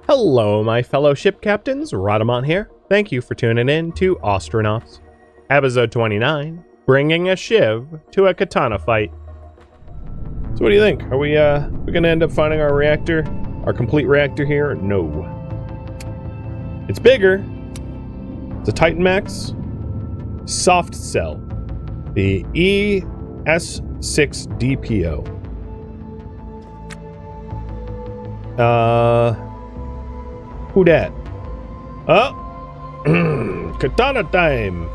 Hello, my fellow ship captains. Rhadamant here. Thank you for tuning in to Ostranauts. Episode 29, bringing a Shiv to a Katana fight. So what do you think? Are we gonna end up finding our reactor? Our complete reactor here? No. It's bigger. It's a Titan Max. Soft cell. The ES6DPO. Who dat? Oh! Katana time!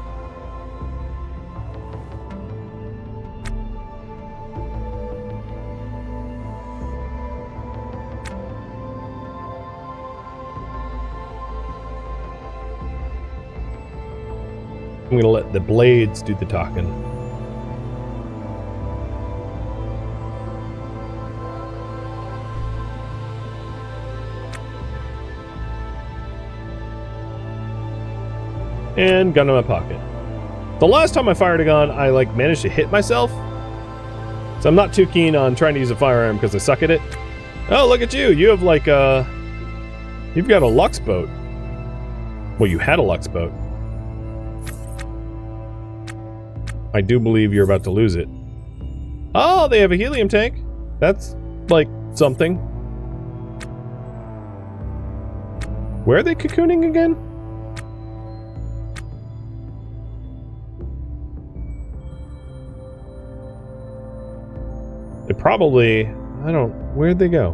I'm gonna let the blades do the talking. And gun in my pocket. The last time I fired a gun, I managed to hit myself. So I'm not too keen on trying to use a firearm because I suck at it. Oh, look at you. You have you've got a Lux boat. Well, you had a Lux boat. I do believe you're about to lose it. Oh, they have a helium tank. That's something. Where are they cocooning again? It probably, where'd they go?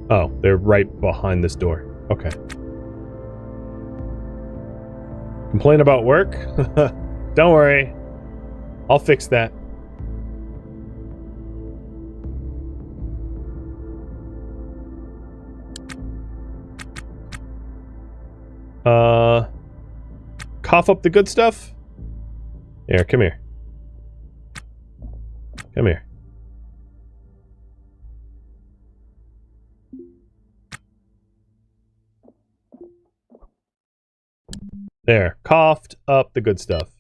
Oh, they're right behind this door. Okay. Complain about work? Don't worry. I'll fix that. Cough up the good stuff? Here, come here. Come here. There. Coughed up the good stuff.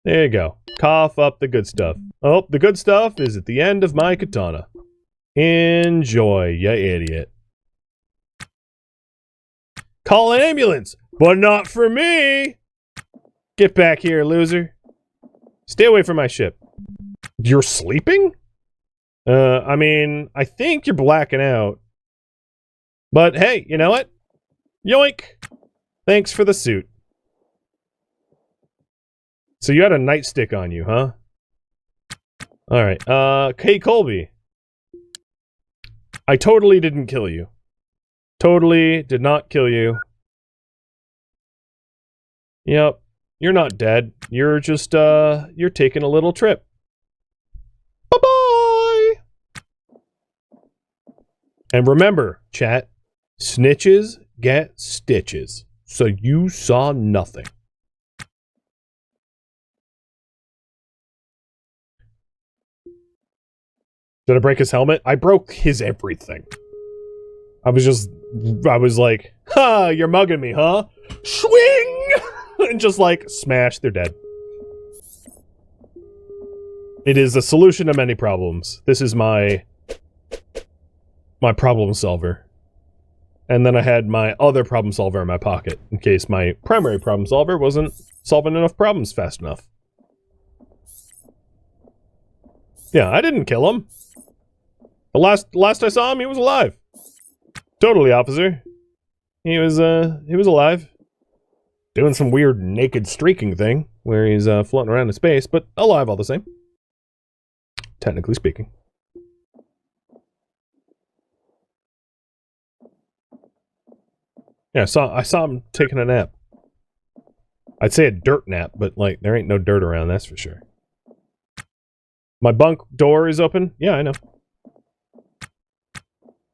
There you go. Cough up the good stuff. Oh, the good stuff is at the end of my katana. Enjoy, you idiot. Call an ambulance, but not for me! Get back here, loser. Stay away from my ship. You're sleeping? I mean, I think you're blacking out. But hey, you know what? Yoink! Thanks for the suit. So you had a nightstick on you, huh? Alright, hey Colby. I totally didn't kill you. Totally did not kill you. Yep. You're not dead. You're just, you're taking a little trip. Bye-bye! And remember, chat, snitches get stitches. So you saw nothing. Did I break his helmet? I broke his everything. I was like, ha, you're mugging me, huh? Swing! And just smash, they're dead. It is a solution to many problems. This is my problem solver. And then I had my other problem solver in my pocket, in case my primary problem solver wasn't solving enough problems fast enough. Yeah, I didn't kill him. The last I saw him, he was alive. Totally, officer. He was alive. Doing some weird naked streaking thing, where he's floating around in space, but alive all the same. Technically speaking. Yeah, I saw him taking a nap. I'd say a dirt nap, but there ain't no dirt around, that's for sure. My bunk door is open? Yeah, I know.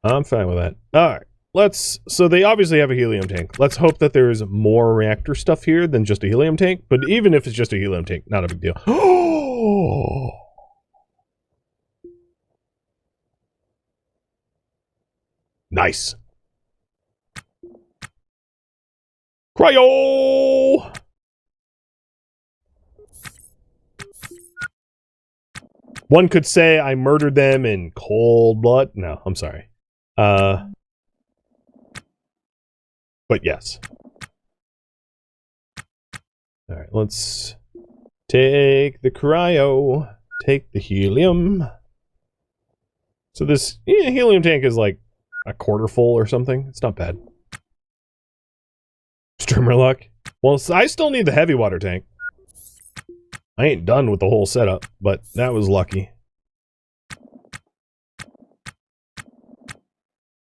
I'm fine with that. Alright, so they obviously have a helium tank. Let's hope that there's more reactor stuff here than just a helium tank, but even if it's just a helium tank, not a big deal. Oh! Nice. Cryo! One could say I murdered them in cold blood. No, I'm sorry. But yes. All right, let's take the cryo, take the helium. So this helium tank is like a quarter full or something. It's not bad. Streamer luck. Well, I still need the heavy water tank. I ain't done with the whole setup, but that was lucky.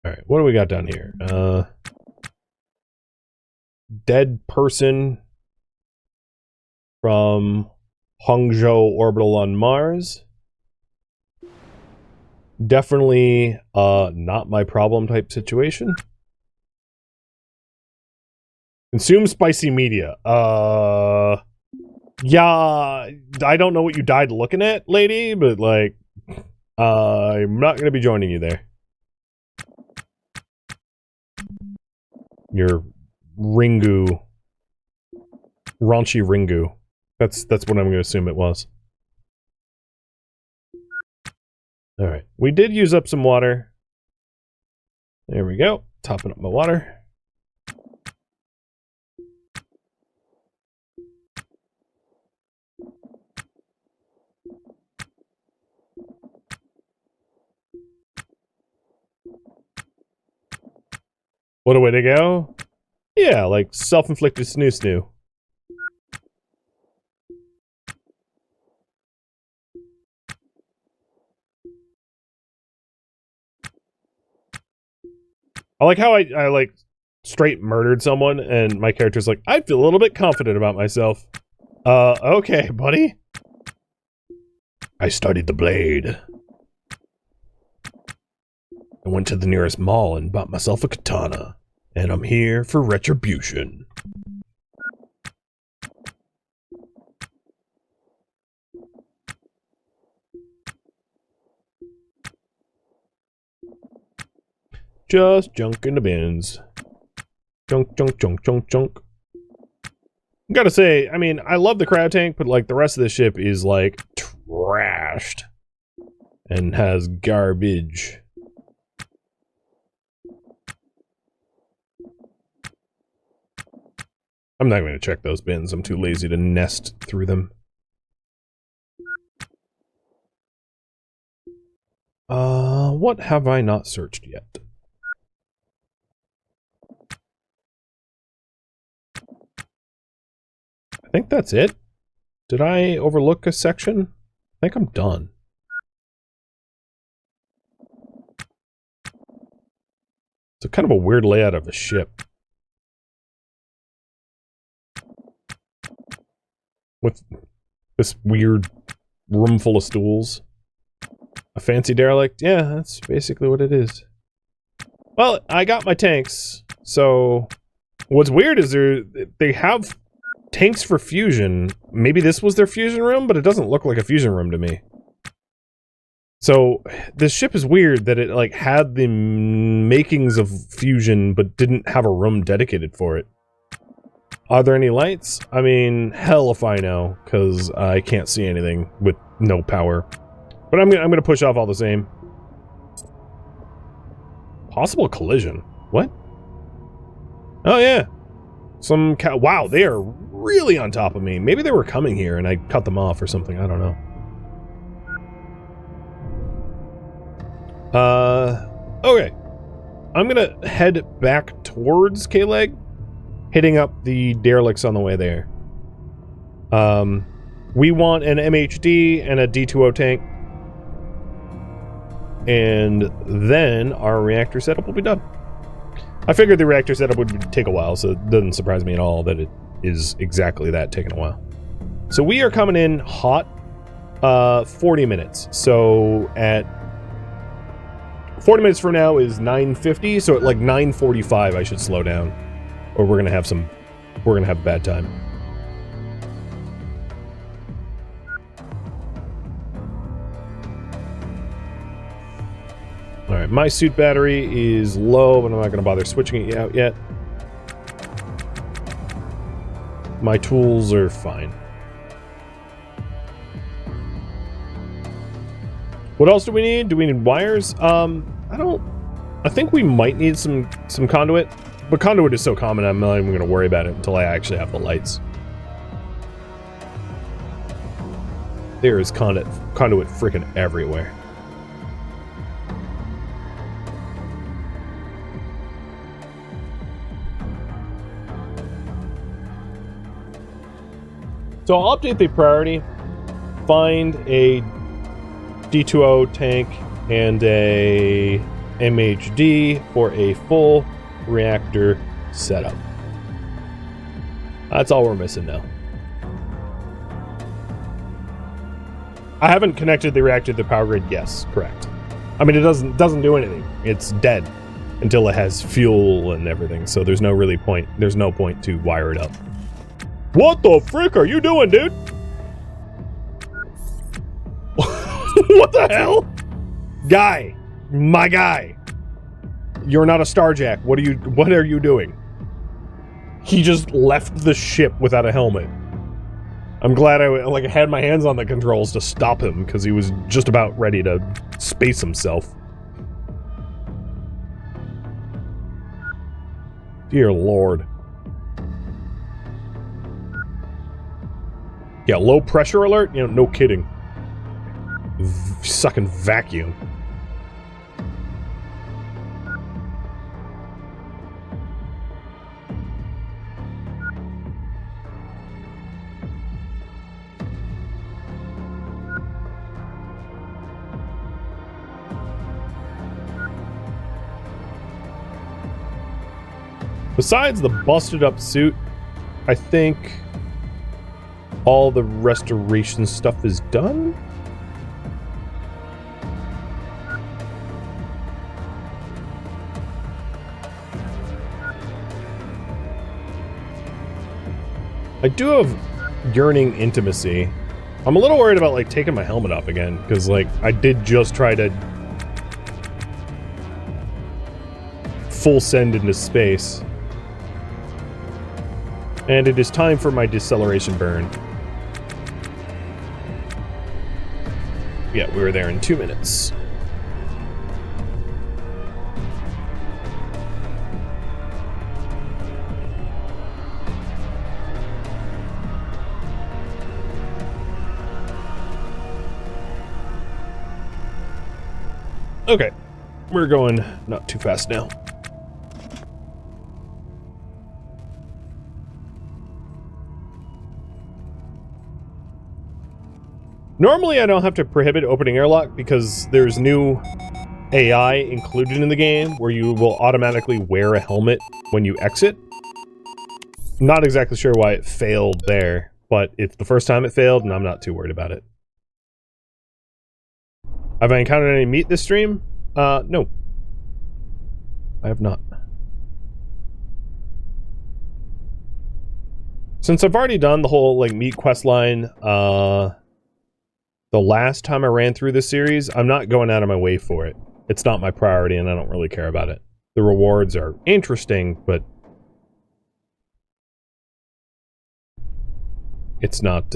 Alright, what do we got down here? Dead person from Hangzhou Orbital on Mars. Definitely not my problem type situation. Consume spicy media. Yeah, I don't know what you died looking at, lady, but like, I'm not gonna be joining you there. Your Ringu. Raunchy Ringu. That's what I'm gonna assume it was. Alright, we did use up some water. There we go. Topping up my water. What a way to go. Yeah, like self-inflicted snoo-snoo. I like how I like straight murdered someone and my character's like, I feel a little bit confident about myself. Okay, buddy. I studied the blade. I went to the nearest mall and bought myself a katana. And I'm here for retribution. Just junk in the bins. Junk, junk, junk, junk, junk. Gotta say, I mean, I love the cryo tank, but like the rest of the ship is like trashed. And has garbage. I'm not going to check those bins. I'm too lazy to nest through them. What have I not searched yet? I think that's it. Did I overlook a section? I think I'm done. It's a kind of a weird layout of a ship. With this weird room full of stools. A fancy derelict? Yeah, that's basically what it is. Well, I got my tanks, so... What's weird is they have tanks for fusion. Maybe this was their fusion room, but it doesn't look like a fusion room to me. So, this ship is weird that it, like, had the makings of fusion, but didn't have a room dedicated for it. Are there any lights? I mean, hell if I know, because I can't see anything with no power. But I'm gonna push off all the same. Possible collision. What? Oh yeah. Wow, they are really on top of me. Maybe they were coming here and I cut them off or something. I don't know. Okay. I'm gonna head back towards K-Leg. Hitting up the derelicts on the way there. We want an MHD and a D2O tank. And then our reactor setup will be done. I figured the reactor setup would take a while, so it doesn't surprise me at all that it is exactly that, taking a while. So we are coming in hot, 40 minutes. So at 40 minutes from now is 9:50, so at like 9:45 I should slow down. Or we're gonna have a bad time. Alright, my suit battery is low, but I'm not gonna bother switching it out yet. My tools are fine. What else do we need? Do we need wires? I think we might need some conduit, but conduit is so common I'm not even going to worry about it until I actually have the lights. There is conduit freaking everywhere. So I'll update the priority. Find a D2O tank and a MHD for a full reactor setup. That's all we're missing now. I haven't connected the reactor to the power grid. Yes, correct. I mean, it doesn't do anything. It's dead until it has fuel and everything. So there's no point to wire it up. What the frick are you doing, dude? What the hell? Guy, my guy. You're not a Starjack. What are you doing? He just left the ship without a helmet. I'm glad I had my hands on the controls to stop him because he was just about ready to space himself. Dear Lord. Yeah, low pressure alert? You know, no kidding. Sucking vacuum. Besides the busted up suit, I think all the restoration stuff is done. I do have yearning intimacy. I'm a little worried about like taking my helmet off again because like I did just try to full send into space. And it is time for my deceleration burn. Yeah, we were there in 2 minutes. Okay, we're going not too fast now. Normally, I don't have to prohibit opening airlock because there's new AI included in the game where you will automatically wear a helmet when you exit. Not exactly sure why it failed there, but it's the first time it failed and I'm not too worried about it. Have I encountered any meat this stream? No. I have not. Since I've already done the whole, like, meat quest line, the last time I ran through this series, I'm not going out of my way for it. It's not my priority and I don't really care about it. The rewards are interesting, but it's not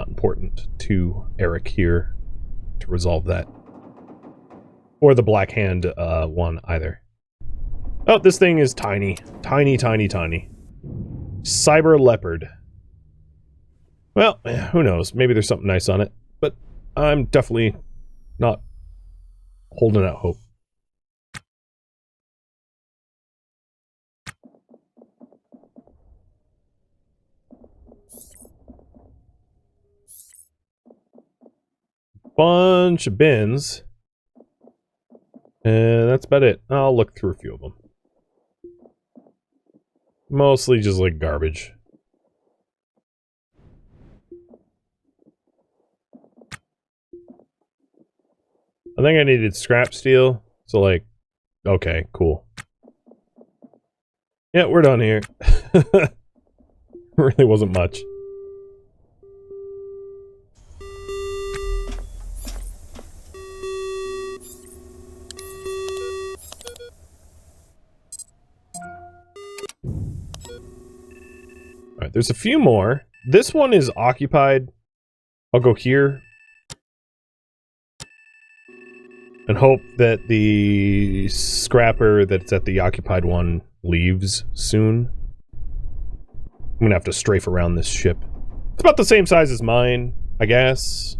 important to Eric here to resolve that. Or the Black Hand one either. Oh, this thing is tiny. Tiny, tiny, tiny. Cyber Leopard. Well, who knows? Maybe there's something nice on it. But I'm definitely not holding out hope. Bunch of bins. And that's about it. I'll look through a few of them. Mostly just like garbage. I think I needed scrap steel, so like, okay, cool. Yeah, we're done here. Really wasn't much. Alright, there's a few more. This one is occupied. I'll go here. And hope that the scrapper that's at the occupied one leaves soon. I'm gonna have to strafe around this ship. It's about the same size as mine, I guess.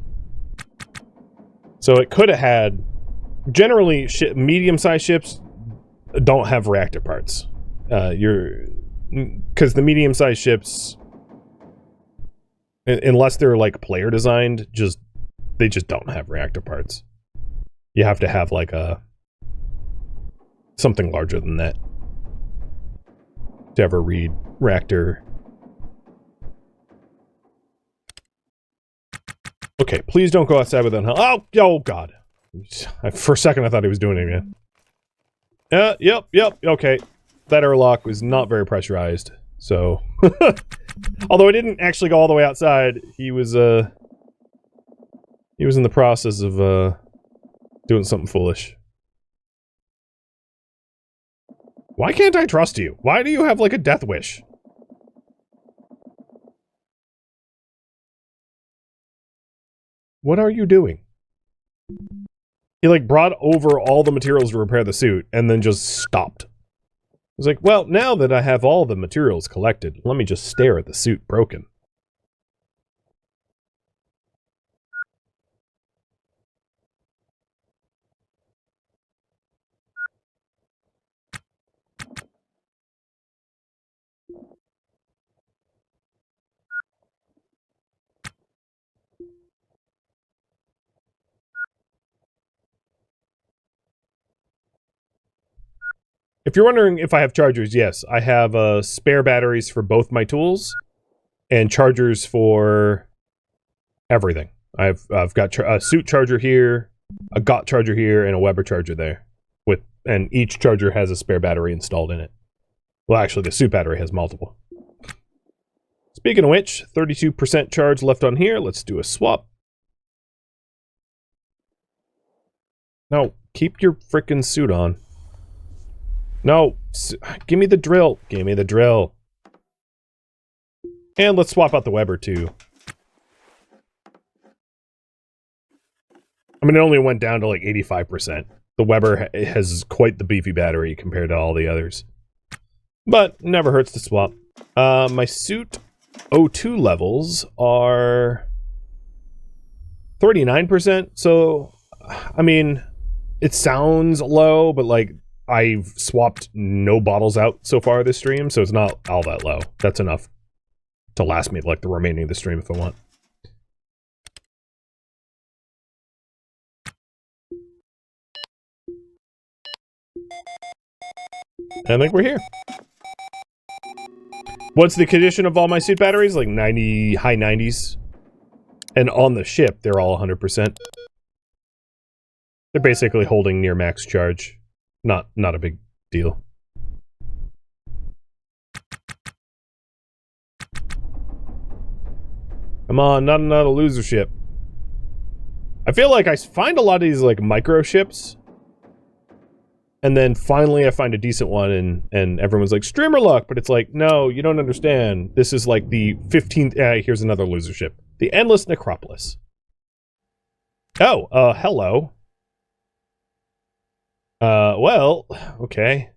So it could have had... Generally, medium-sized ships don't have reactor parts. Because the medium-sized ships, unless they're like player designed, they just don't have reactor parts. You have to have like something larger than that to ever read reactor. Okay, please don't go outside with that. Oh god. For a second I thought he was doing it again. Yep, okay. That airlock was not very pressurized, so... Although I didn't actually go all the way outside, he was in the process of, doing something foolish. Why can't I trust you? Why do you have, like, a death wish? What are you doing? He, like, brought over all the materials to repair the suit, and then just stopped. He's like, well, now that I have all the materials collected, let me just stare at the suit broken. If you're wondering if I have chargers, yes. I have spare batteries for both my tools and chargers for everything. I've got a suit charger here, a GOT charger here, and a Weber charger there. And each charger has a spare battery installed in it. Well, actually, the suit battery has multiple. Speaking of which, 32% charge left on here. Let's do a swap. No, keep your frickin' suit on. No, give me the drill. Give me the drill. And let's swap out the Weber too. I mean, it only went down to like 85%. The Weber has quite the beefy battery compared to all the others. But never hurts to swap. My suit O2 levels are 39%. So, I mean, it sounds low, but like, I've swapped no bottles out so far this stream, so it's not all that low. That's enough to last me like the remaining of the stream if I want. I think we're here. What's the condition of all my suit batteries? Like 90, high 90s. And on the ship, they're all 100%. They're basically holding near max charge. Not a big deal. Come on, not another loser ship. I feel like I find a lot of these like micro ships, and then finally I find a decent one, and everyone's like, streamer luck, but it's like, no, you don't understand. This is like the 15th, here's another loser ship. The Endless Necropolis. Oh, hello. Well, okay.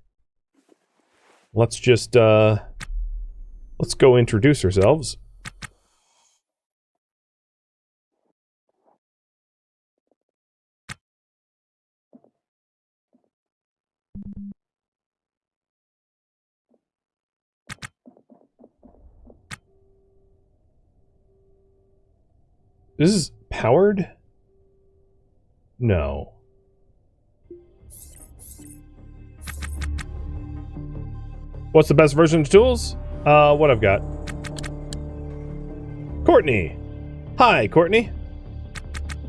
Let's just, let's go introduce ourselves. This is powered? No. What's the best version of tools? What I've got. Courtney. Hi, Courtney.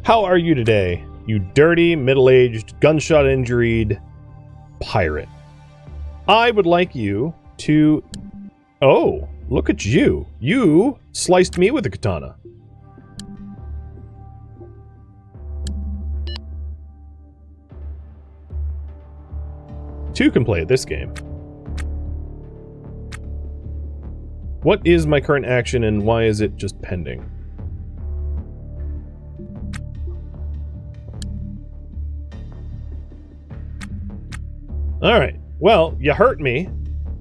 How are you today, you dirty, middle-aged, gunshot-injuried pirate? I would like you to... Oh, look at you. You sliced me with a katana. Two can play at this game. What is my current action and why is it just pending? Alright, well, you hurt me.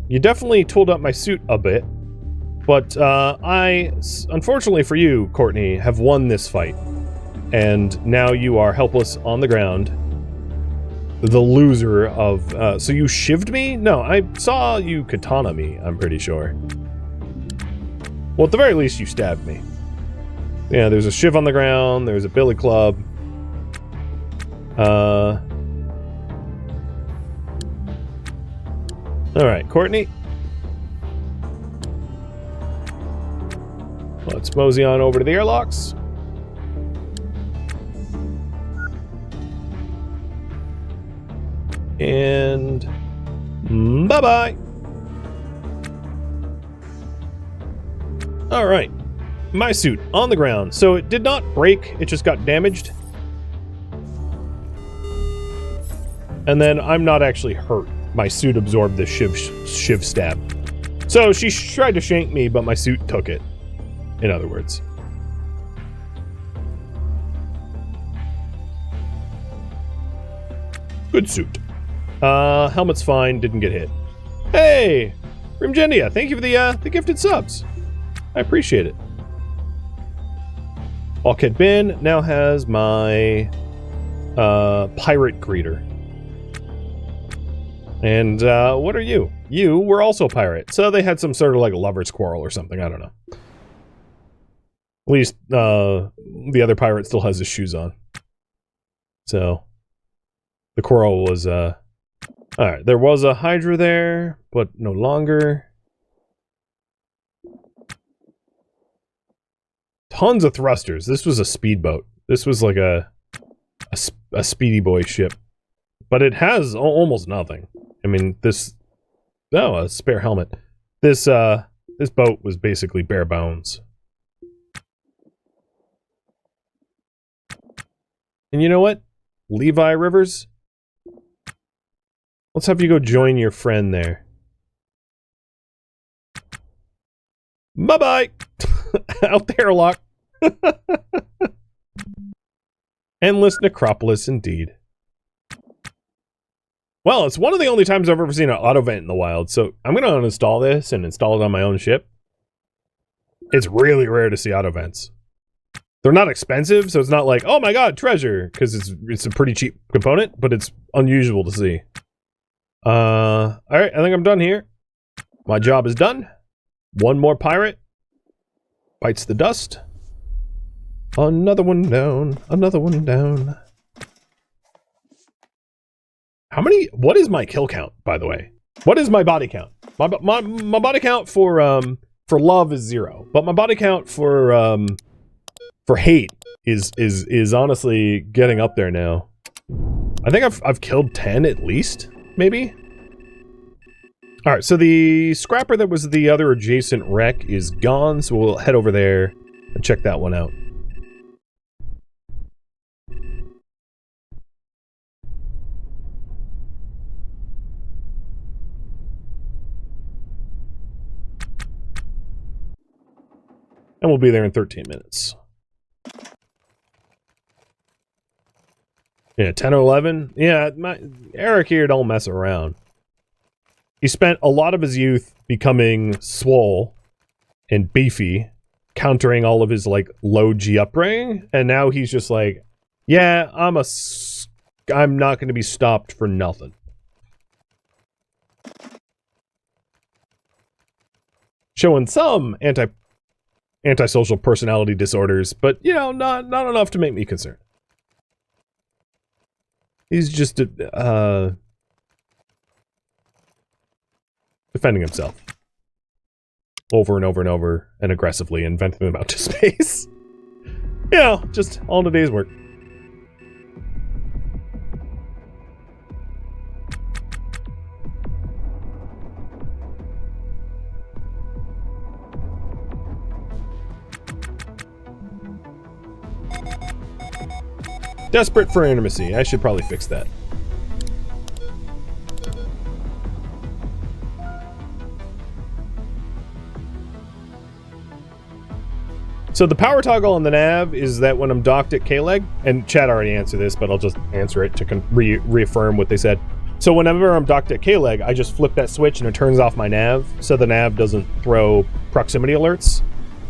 You definitely tooled up my suit a bit. But I, unfortunately for you, Courtney, have won this fight. And now you are helpless on the ground. The loser of... so you shivved me? No, I saw you katana me, I'm pretty sure. Well, at the very least, you stabbed me. Yeah, there's a shiv on the ground, there's a billy club. Alright, Courtney. Let's mosey on over to the airlocks. And... bye-bye! Alright. My suit, on the ground. So it did not break, it just got damaged. And then I'm not actually hurt. My suit absorbed the shiv stab. So she tried to shank me, but my suit took it. In other words. Good suit. Helmet's fine, didn't get hit. Hey! Rimgendia, thank you for the gifted subs. I appreciate it. Bulkhead bin now has my pirate greeter. And what are you? You were also a pirate. So they had some sort of like a lover's quarrel or something, I don't know. At least the other pirate still has his shoes on. So the quarrel was alright, there was a Hydra there, but no longer. Tons of thrusters. This was a speedboat. This was like a speedy boy ship. But it has almost nothing. I mean, this... Oh, a spare helmet. This boat was basically bare bones. And you know what? Levi Rivers? Let's have you go join your friend there. Bye-bye! Out the airlock. Endless Necropolis, indeed. Well, it's one of the only times I've ever seen an auto vent in the wild, so I'm gonna uninstall this and install it on my own ship. It's really rare to see auto vents. They're not expensive, so it's not like, oh my god, treasure, because it's a pretty cheap component, but it's unusual to see. Alright, I think I'm done here. My job is done. One more pirate. Bites the dust. Another one down. Another one down. How many... What is my kill count, by the way? What is my body count? My body count for love is 0. But my body count for hate is honestly getting up there now. I think I've killed 10 at least, maybe? Alright, so the scrapper that was the other adjacent wreck is gone, so we'll head over there and check that one out. And we'll be there in 13 minutes. Yeah, 10 or 11? Yeah, Eric here don't mess around. He spent a lot of his youth becoming swole and beefy, countering all of his, like, low G upbringing, and now he's just like, yeah, I'm not going to be stopped for nothing. Showing some antisocial personality disorders, but, you know, not enough to make me concerned. He's just, defending himself. Over and over and over, and aggressively, and venting them out to space. You know, just all in a day's work. Desperate for intimacy. I should probably fix that. So the power toggle on the nav is that when I'm docked at K-Leg, and Chad already answered this, but I'll just answer it to reaffirm what they said. So whenever I'm docked at K-Leg, I just flip that switch and it turns off my nav, so the nav doesn't throw proximity alerts.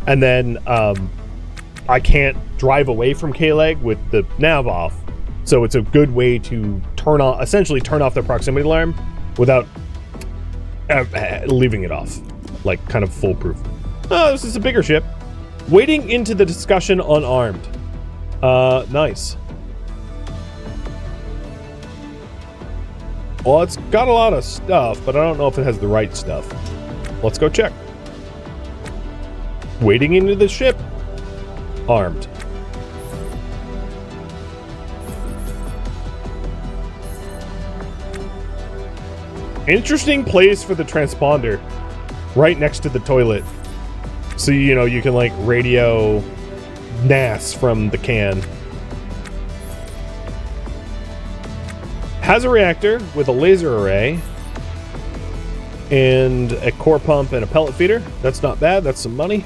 And then I can't drive away from K-Leg with the nav off. So it's a good way to essentially turn off the proximity alarm without leaving it off. Like, kind of foolproof. Oh, this is a bigger ship. Wading into the discussion unarmed. Nice. Well, it's got a lot of stuff, but I don't know if it has the right stuff. Let's go check. Wading into the ship. Armed. Interesting place for the transponder. Right next to the toilet. So, you know, you can, like, radio NAS from the can. Has a reactor with a laser array. And a core pump and a pellet feeder. That's not bad. That's some money.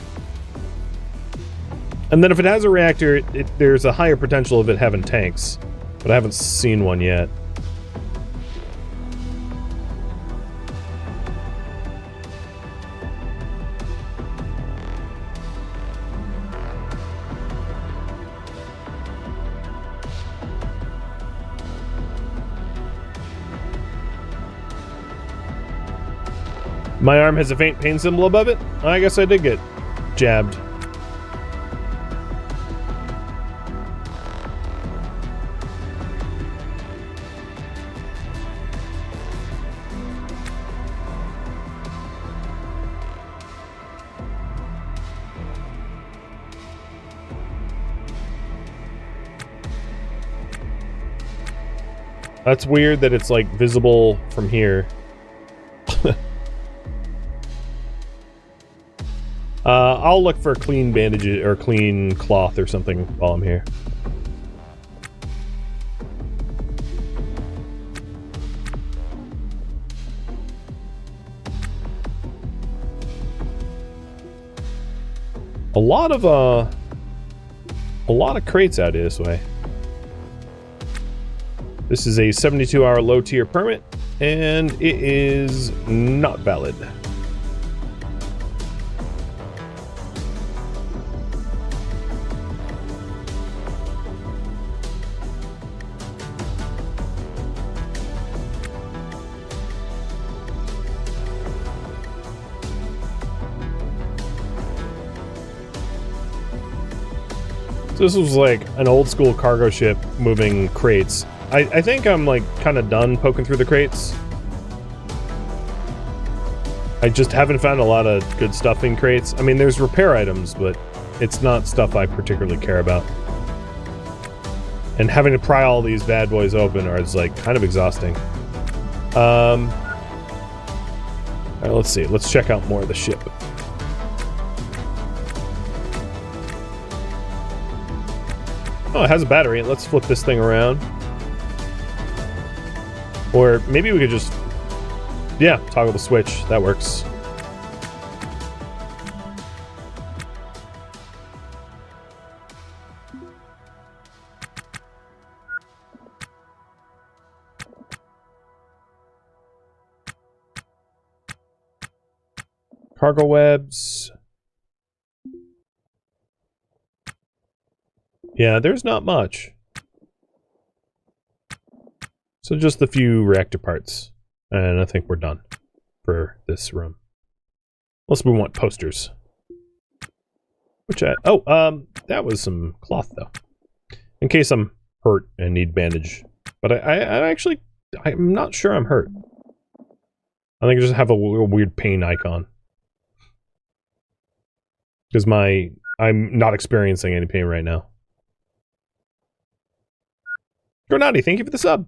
And then if it has a reactor, there's a higher potential of it having tanks. But I haven't seen one yet. My arm has a faint pain symbol above it. I guess I did get jabbed. That's weird that it's, like, visible from here. I'll look for clean bandages or clean cloth or something while I'm here. A lot of crates out this way. This is a 72-hour low-tier permit, and it is not valid. So this was like an old school cargo ship moving crates. I think I'm like kind of done poking through the crates. I just haven't found a lot of good stuff in crates. I mean, there's repair items, but it's not stuff I particularly care about. And having to pry all these bad boys open is like kind of exhausting. Alright, let's see. Let's check out more of the ship. Oh, it has a battery. Let's flip this thing around. Or maybe we could just... yeah, toggle the switch. That works. Cargo webs. Yeah, there's not much. So just a few reactor parts. And I think we're done for this room. Unless we want posters. Which that was some cloth though. In case I'm hurt and need bandage. But I'm not sure I'm hurt. I think I just have a weird pain icon. Because I'm not experiencing any pain right now. Granati, thank you for the sub.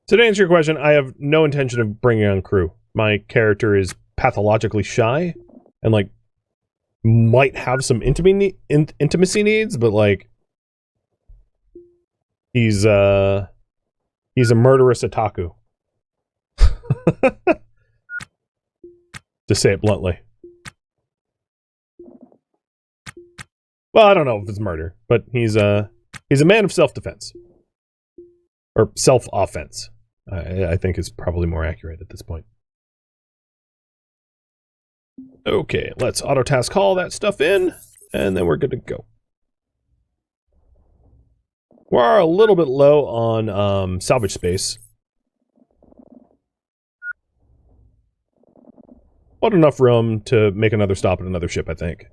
So to answer your question, I have no intention of bringing on crew. My character is pathologically shy and like might have some intimacy needs, but like he's a murderous otaku. To say it bluntly. Well, I don't know if it's murder, but he's a man of self-defense. Or self-offense, I think is probably more accurate at this point. Okay, let's auto-task haul that stuff in, and then we're good to go. We're a little bit low on salvage space. But enough room to make another stop at another ship, I think.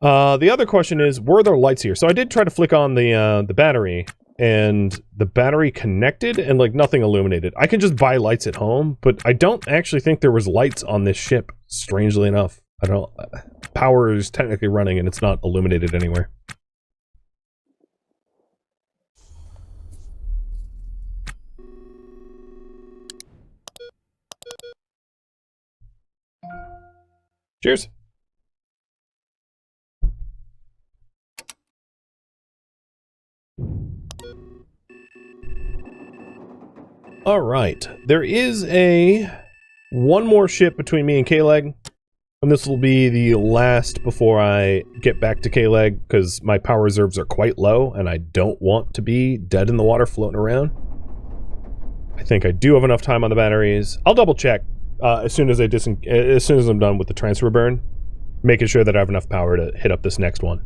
The other question is, were there lights here? So I did try to flick on the battery, and the battery connected, and like nothing illuminated. I can just buy lights at home, but I don't actually think there was lights on this ship, strangely enough. I don't... Power is technically running, and it's not illuminated anywhere. Cheers. All right. There is one more ship between me and K-Leg, and this will be the last before I get back to K-Leg, because my power reserves are quite low, and I don't want to be dead in the water floating around. I think I do have enough time on the batteries. I'll double check as soon as I'm done with the transfer burn, making sure that I have enough power to hit up this next one.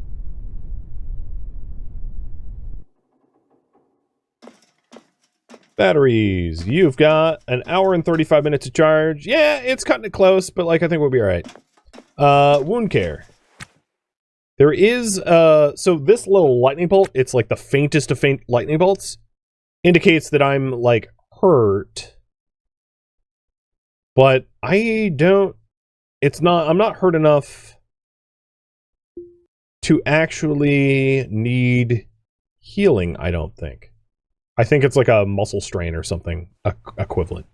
Batteries. You've got an hour and 35 minutes to charge. Yeah, it's cutting it close, but like I think we'll be alright. Wound care. There is, so this little lightning bolt, it's like the faintest of faint lightning bolts, indicates that I'm, like, hurt. But I don't, I'm not hurt enough to actually need healing, I don't think. I think it's like a muscle strain or something equivalent.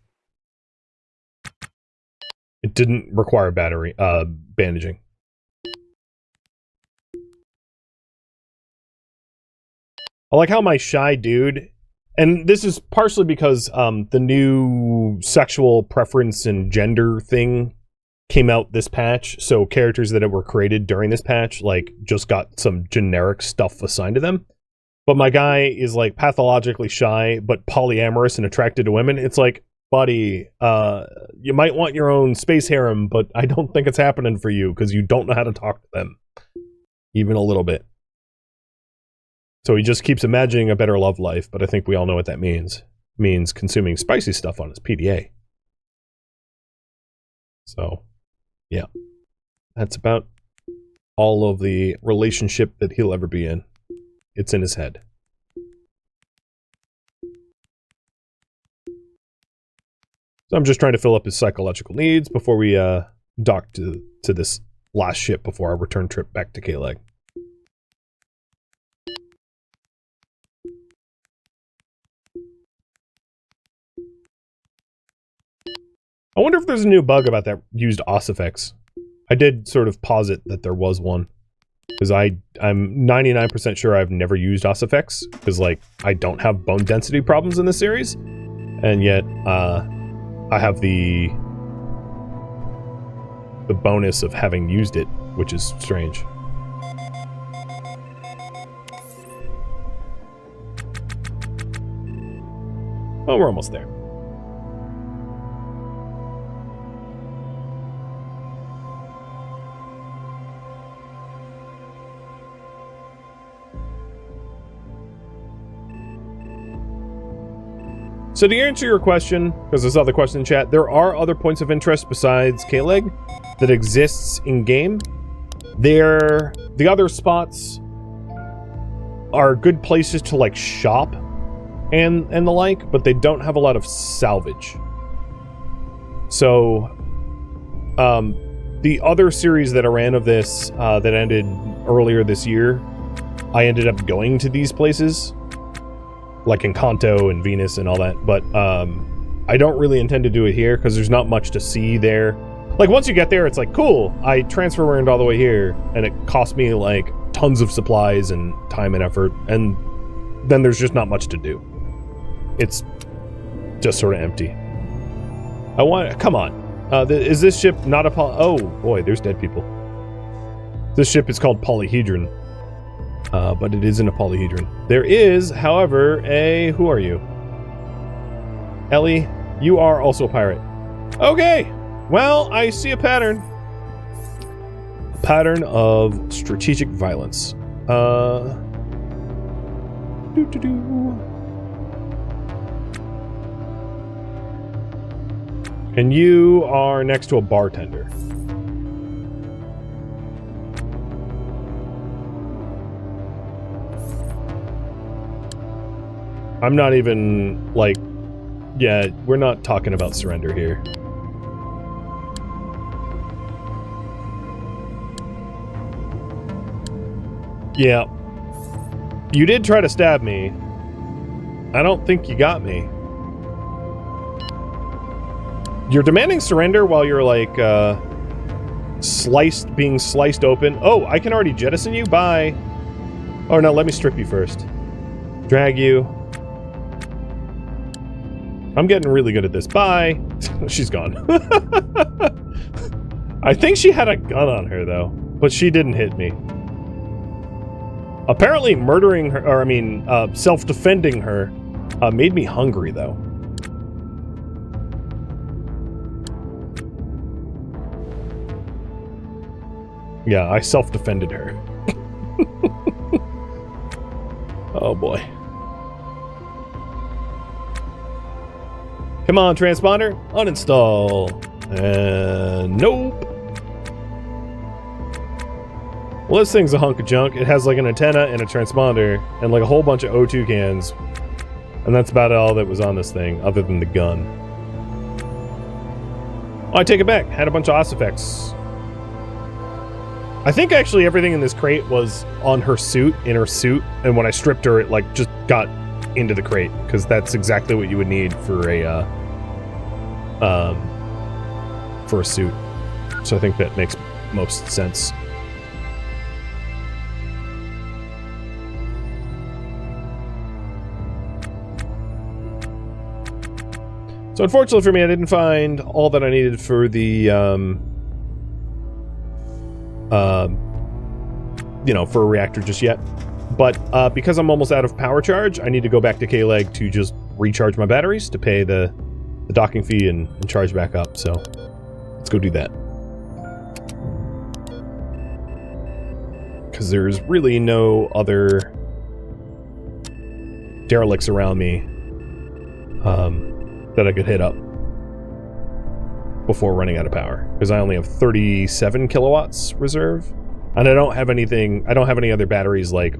It didn't require bandaging. I like how my shy dude, and this is partially because the new sexual preference and gender thing came out this patch, so characters that were created during this patch, like, just got some generic stuff assigned to them. But my guy is, like, pathologically shy, but polyamorous and attracted to women. It's like, buddy, you might want your own space harem, but I don't think it's happening for you, because you don't know how to talk to them. Even a little bit. So he just keeps imagining a better love life, but I think we all know what that means. It means consuming spicy stuff on his PDA. So, yeah. That's about all of the relationship that he'll ever be in. It's in his head. So I'm just trying to fill up his psychological needs before we dock to this last ship before our return trip back to K-Leg. I wonder if there's a new bug about that used ossifex. I did sort of posit that there was one. Because I'm 99% sure I've never used ossifex, because, like, I don't have bone density problems in this series, and yet, I have the bonus of having used it, which is strange. Oh, we're almost there. So to answer your question, because there's other question in chat, there are other points of interest besides K-Leg that exists in-game. The other spots are good places to, like, shop and the like, but they don't have a lot of salvage. So, the other series that I ran of this, that ended earlier this year, I ended up going to these places, like Encanto and Venus and all that, but I don't really intend to do it here because there's not much to see there. Like, once you get there, it's like, cool, I transfer earned all the way here, and it cost me, like, tons of supplies and time and effort, and then there's just not much to do. It's just sort of empty. Come on. Is this ship not a oh boy, there's dead people. This ship is called Polyhedron, but it isn't a polyhedron. There is, however, a... Who are you? Ellie, you are also a pirate. Okay, well, I see a pattern. A pattern of strategic violence. And you are next to a bartender. I'm not even, like... Yeah, we're not talking about surrender here. Yeah. You did try to stab me. I don't think you got me. You're demanding surrender while you're, like, being sliced open. Oh, I can already jettison you? Bye. Oh, no, let me strip you first. Drag you. I'm getting really good at this. Bye. She's gone. I think she had a gun on her, though. But she didn't hit me. Apparently murdering her, or I mean, self-defending her, made me hungry, though. Yeah, I self-defended her. Oh, boy. Come on, transponder. Uninstall. Nope. Well, this thing's a hunk of junk. It has like an antenna and a transponder and like a whole bunch of O2 cans. And that's about all that was on this thing, other than the gun. Oh, I take it back. Had a bunch of ossifex. I think actually everything in this crate was on her suit, in her suit. And when I stripped her, it like just got into the crate, because that's exactly what you would need for a suit. So I think that makes most sense. So unfortunately for me, I didn't find all that I needed for the you know, for a reactor just yet. But because I'm almost out of power charge, I need to go back to K-Leg to just recharge my batteries to pay the docking fee and charge back up. So let's go do that. Because there's really no other derelicts around me that I could hit up before running out of power. Because I only have 37 kilowatts reserve. And I don't have anything, I don't have any other batteries like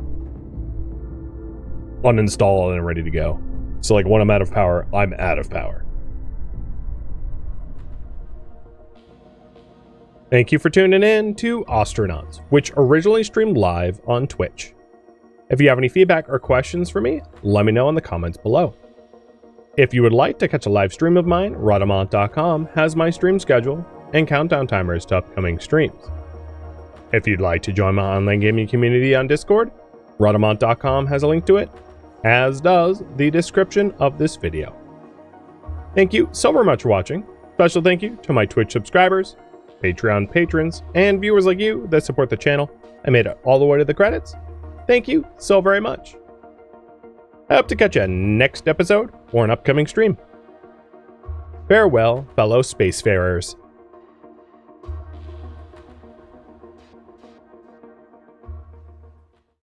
uninstalled and ready to go. So like when I'm out of power, I'm out of power. Thank you for tuning in to Ostranauts, which originally streamed live on Twitch. If you have any feedback or questions for me, let me know in the comments below. If you would like to catch a live stream of mine, Rhadamant.com has my stream schedule and countdown timers to upcoming streams. If you'd like to join my online gaming community on Discord, Rhadamant.com has a link to it, as does the description of this video. Thank you so very much for watching. Special thank you to my Twitch subscribers, Patreon patrons, and viewers like you that support the channel and made it all the way to the credits. Thank you so very much. I hope to catch you next episode or an upcoming stream. Farewell, fellow spacefarers.